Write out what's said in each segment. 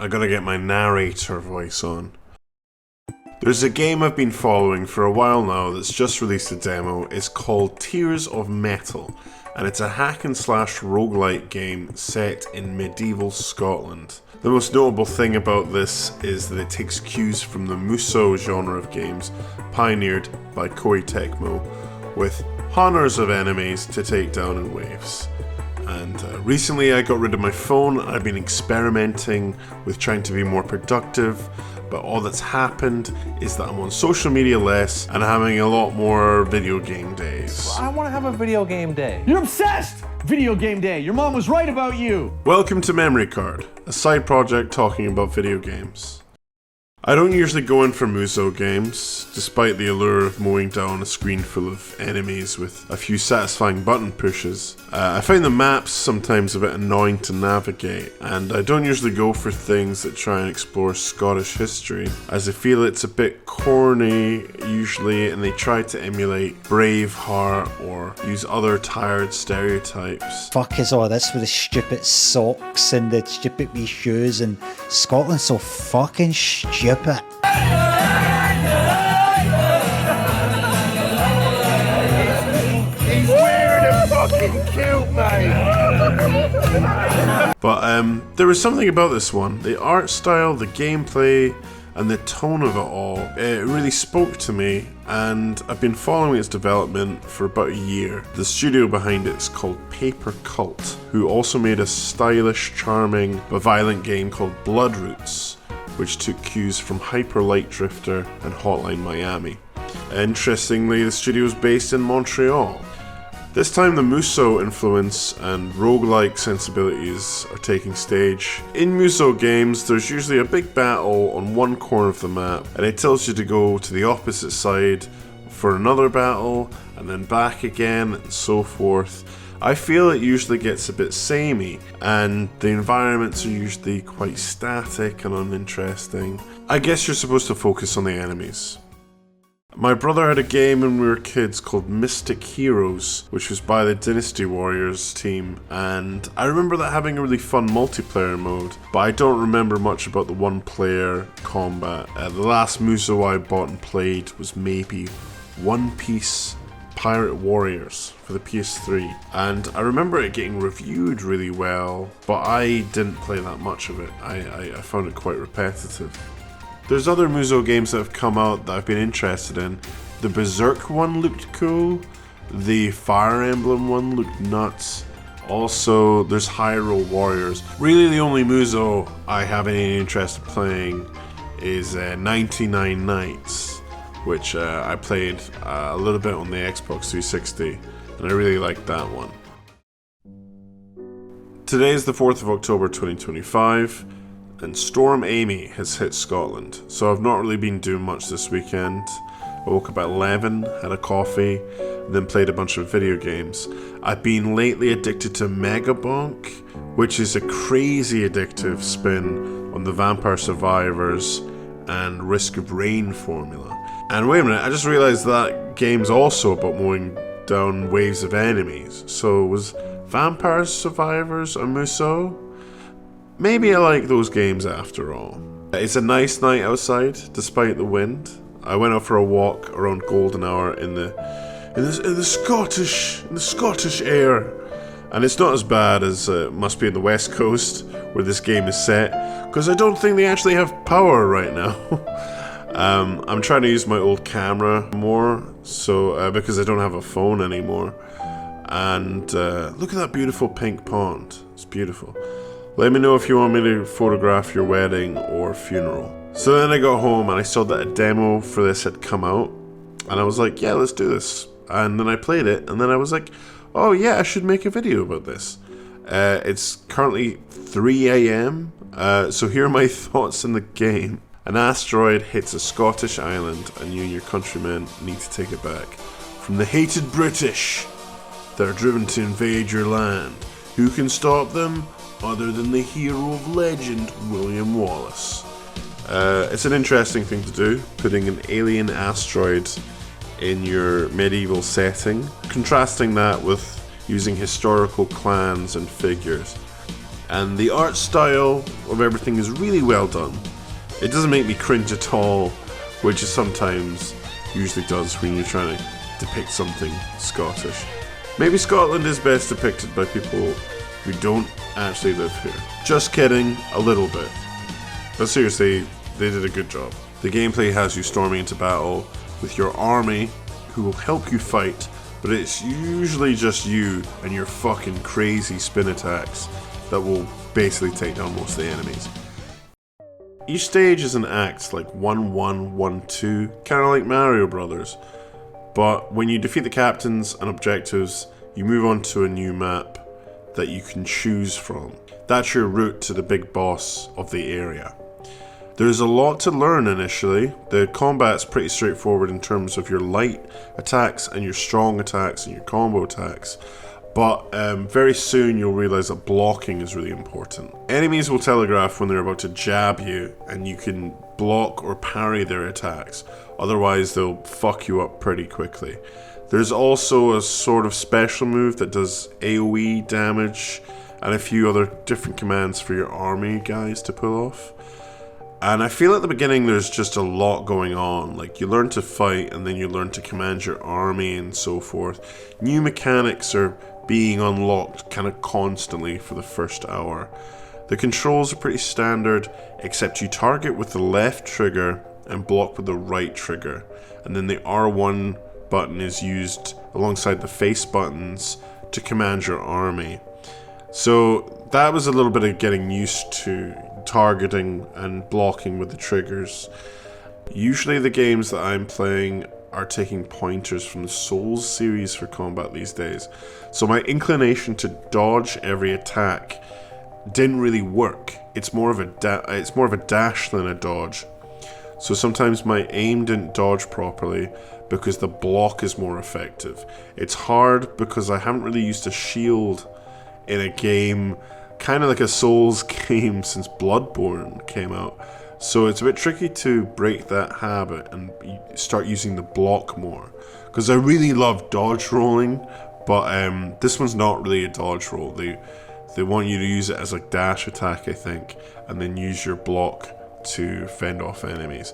I gotta get my narrator voice on. There's a game I've been following for a while now that's just released a demo. It's called Tears of Metal, and it's a hack and slash roguelike game set in medieval Scotland. The most notable thing about this is that it takes cues from the Musou genre of games, pioneered by Koei Tecmo, with hundreds of enemies to take down in waves. And recently I got rid of my phone. I've been experimenting with trying to be more productive, but all that's happened is that I'm on social media less and having a lot more video game days. I want to have a video game day. You're obsessed! Video game day. Your mom was right about you. Welcome to Memory Card, a side project talking about video games. I don't usually go in for Musou games, despite the allure of mowing down a screen full of enemies with a few satisfying button pushes. I find the maps sometimes a bit annoying to navigate, and I don't usually go for things that try and explore Scottish history, as I feel it's a bit corny usually, and they try to emulate Braveheart or use other tired stereotypes. Fuck is all this with the stupid socks and the stupid wee shoes, and Scotland's so fucking stupid. He's weird and fucking cute, mate. But there was something about this one. The art style, the gameplay, and the tone of it all, it really spoke to me, and I've been following its development for about a year. The studio behind it is called Paper Cult, who also made a stylish, charming, but violent game called Bloodroots, which took cues from Hyper Light Drifter and Hotline Miami. Interestingly, the studio is based in Montreal. This time the Musou influence and roguelike sensibilities are taking stage. In Musou games, there's usually a big battle on one corner of the map, and it tells you to go to the opposite side for another battle, and then back again, and so forth. I feel it usually gets a bit samey, and the environments are usually quite static and uninteresting. I guess you're supposed to focus on the enemies. My brother had a game when we were kids called Mystic Heroes, which was by the Dynasty Warriors team, and I remember that having a really fun multiplayer mode, but I don't remember much about the one-player combat. The last Musou I bought and played was maybe One Piece Pirate Warriors for the PS3, and I remember it getting reviewed really well, but I didn't play that much of it. I found it quite repetitive. There's other Musou games that have come out that I've been interested in. The Berserk one looked cool, the Fire Emblem one looked nuts. Also, there's Hyrule Warriors. Really the only Musou I have any interest in playing is 99 Nights, which I played a little bit on the Xbox 360, and I really liked that one. Today is the 4th of October 2025, and Storm Amy has hit Scotland, so I've not really been doing much this weekend. I woke up at 11, had a coffee, and then played a bunch of video games. I've been lately addicted to Megabonk, which is a crazy addictive spin on the Vampire Survivors and Risk of Rain formula. And wait a minute, I just realised that game's also about mowing down waves of enemies. So was Vampire Survivors a Musou? Maybe I like those games after all. It's a nice night outside, despite the wind. I went out for a walk around golden hour in the Scottish air. And it's not as bad as it must be in the West Coast, where this game is set, because I don't think they actually have power right now. I'm trying to use my old camera more, so because I don't have a phone anymore. And look at that beautiful pink pond. It's beautiful. Let me know if you want me to photograph your wedding or funeral. So then I got home and I saw that a demo for this had come out, and I was like, yeah, let's do this. And then I played it, and then I was like, oh yeah, I should make a video about this. It's currently 3 AM, so here are my thoughts in the game. An asteroid hits a Scottish island, and you and your countrymen need to take it back from the hated British that are driven to invade your land. Who can stop them other than the hero of legend, William Wallace? It's an interesting thing to do, putting an alien asteroid in your medieval setting, contrasting that with using historical clans and figures. And the art style of everything is really well done. It doesn't make me cringe at all, which it sometimes usually does when you're trying to depict something Scottish. Maybe Scotland is best depicted by people who don't actually live here. Just kidding, a little bit. But seriously, they did a good job. The gameplay has you storming into battle with your army, who will help you fight, but it's usually just you and your fucking crazy spin attacks that will basically take down most of the enemies. Each stage is an act, like 1-1, 1-2, kind of like Mario Brothers. But when you defeat the captains and objectives, you move on to a new map that you can choose from. That's your route to the big boss of the area. There's a lot to learn initially. The combat's pretty straightforward in terms of your light attacks and your strong attacks and your combo attacks. But very soon you'll realize that blocking is really important. Enemies will telegraph when they're about to jab you, and you can block or parry their attacks. Otherwise they'll fuck you up pretty quickly. There's also a sort of special move that does AoE damage and a few other different commands for your army guys to pull off. And I feel at the beginning there's just a lot going on. Like, you learn to fight and then you learn to command your army and so forth. New mechanics are being unlocked kind of constantly for the first hour. The controls are pretty standard, except you target with the left trigger and block with the right trigger. And then the R1 button is used alongside the face buttons to command your army. So that was a little bit of getting used to targeting and blocking with the triggers. Usually the games that I'm playing are taking pointers from the Souls series for combat these days. So my inclination to dodge every attack didn't really work. It's more of a dash than a dodge. So sometimes my aim didn't dodge properly because the block is more effective. It's hard because I haven't really used a shield in a game, kind of like a Souls game since Bloodborne came out. So it's a bit tricky to break that habit and start using the block more. Because I really love dodge rolling, but this one's not really a dodge roll. They want you to use it as a dash attack, I think, and then use your block to fend off enemies.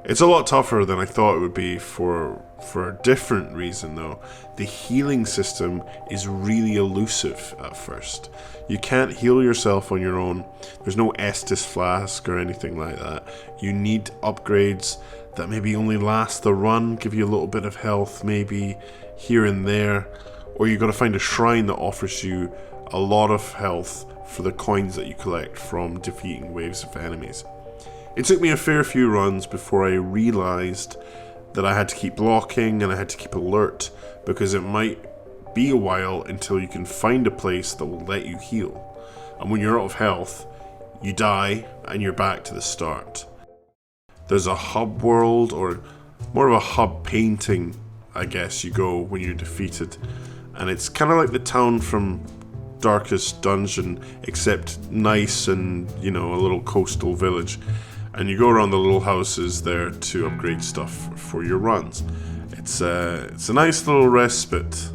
It's a lot tougher than I thought it would be for a different reason though. The healing system is really elusive at first. You can't heal yourself on your own. There's no Estus flask or anything like that. You need upgrades that maybe only last the run, give you a little bit of health maybe here and there, or you got to find a shrine that offers you a lot of health for the coins that you collect from defeating waves of enemies. It took me a fair few runs before I realized that I had to keep blocking and I had to keep alert, because it might be a while until you can find a place that will let you heal. And when you're out of health, you die and you're back to the start. There's a hub world, or more of a hub painting, I guess you go when you're defeated. And it's kind of like the town from Darkest Dungeon, except nice and, a little coastal village. And you go around the little houses there to upgrade stuff for your runs. It's a nice little respite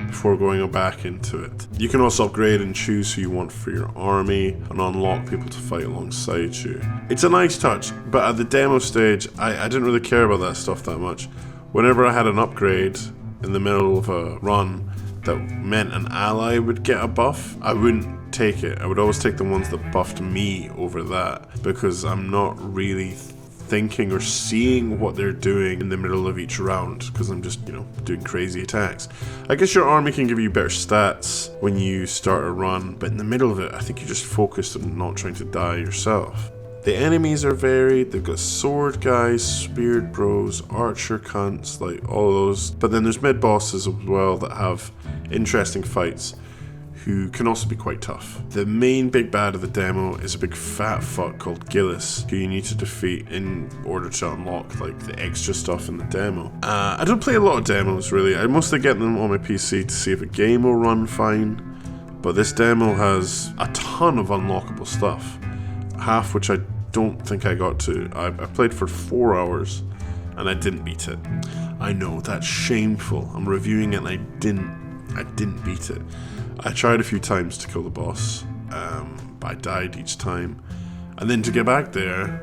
before going back into it. You can also upgrade and choose who you want for your army and unlock people to fight alongside you. It's a nice touch, but at the demo stage, I didn't really care about that stuff that much. Whenever I had an upgrade in the middle of a run that meant an ally would get a buff, I wouldn't take it. I would always take the ones that buffed me over that, because I'm not really thinking or seeing what they're doing in the middle of each round, because I'm just, doing crazy attacks. I guess your army can give you better stats when you start a run, but in the middle of it, I think you're just focused on not trying to die yourself. The enemies are varied. They've got sword guys, speared bros, archer cunts, like all of those. But then there's mid-bosses as well that have interesting fights, who can also be quite tough. The main big bad of the demo is a big fat fuck called Gillis, who you need to defeat in order to unlock the extra stuff in the demo. I don't play a lot of demos really. I mostly get them on my PC to see if a game will run fine, but this demo has a ton of unlockable stuff, half which I don't think I got to. I played for 4 hours and I didn't beat it. I know, that's shameful. I'm reviewing it and I didn't beat it. I tried a few times to kill the boss, but I died each time. And then to get back there,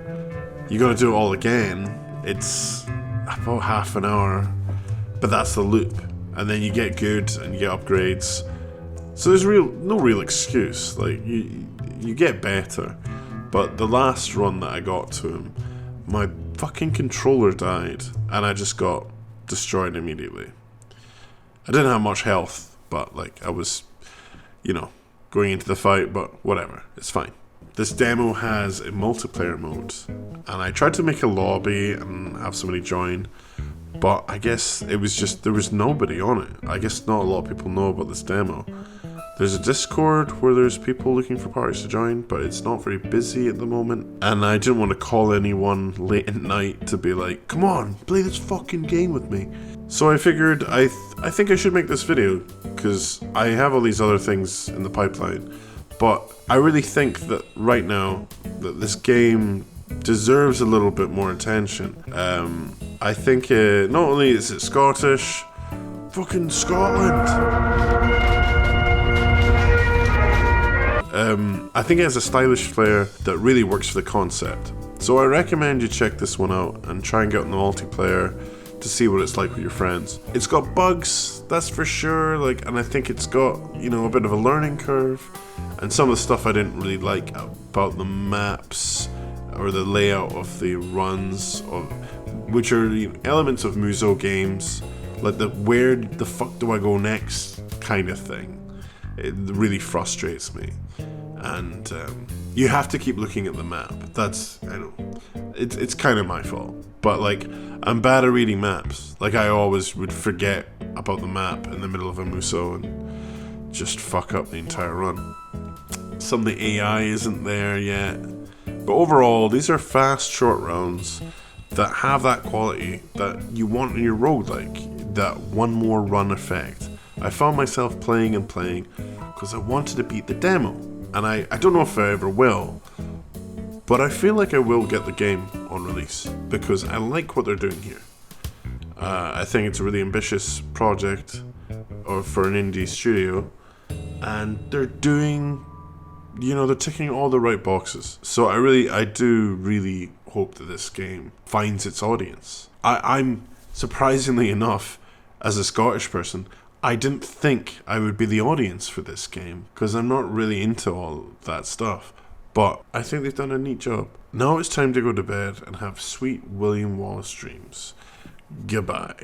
you gotta do it all again. It's about half an hour, but that's the loop. And then you get good and you get upgrades. So there's no real excuse. Like, you get better. But the last run that I got to him, my fucking controller died, and I just got destroyed immediately. I didn't have much health, but like I was, going into the fight, but whatever, it's fine. This demo has a multiplayer mode, and I tried to make a lobby and have somebody join, but I guess it was just, there was nobody on it. I guess not a lot of people know about this demo. There's a Discord where there's people looking for parties to join, but it's not very busy at the moment. And I didn't want to call anyone late at night to be like, come on, play this fucking game with me. So I figured I think I should make this video, because I have all these other things in the pipeline. But I really think that right now, that this game deserves a little bit more attention. I think not only is it Scottish, fucking Scotland. I think it has a stylish flair that really works for the concept. So I recommend you check this one out and try and get on the multiplayer to see what it's like with your friends. It's got bugs, that's for sure, and I think it's got, a bit of a learning curve. And some of the stuff I didn't really like about the maps or the layout of the runs, which are elements of Musou games, like the where the fuck do I go next kind of thing. It really frustrates me. And you have to keep looking at the map. That's, I know, it's kind of my fault. But I'm bad at reading maps. I always would forget about the map in the middle of a Musou and just fuck up the entire run. Some of the AI isn't there yet. But overall, these are fast, short rounds that have that quality that you want in your roguelike, that one more run effect. I found myself playing and playing because I wanted to beat the demo. And I don't know if I ever will, but I feel like I will get the game on release because I like what they're doing here. I think it's a really ambitious project for an indie studio, and they're doing, they're ticking all the right boxes. So I do really hope that this game finds its audience. I'm surprisingly enough, as a Scottish person, I didn't think I would be the audience for this game because I'm not really into all that stuff. But I think they've done a neat job. Now it's time to go to bed and have sweet William Wallace dreams. Goodbye.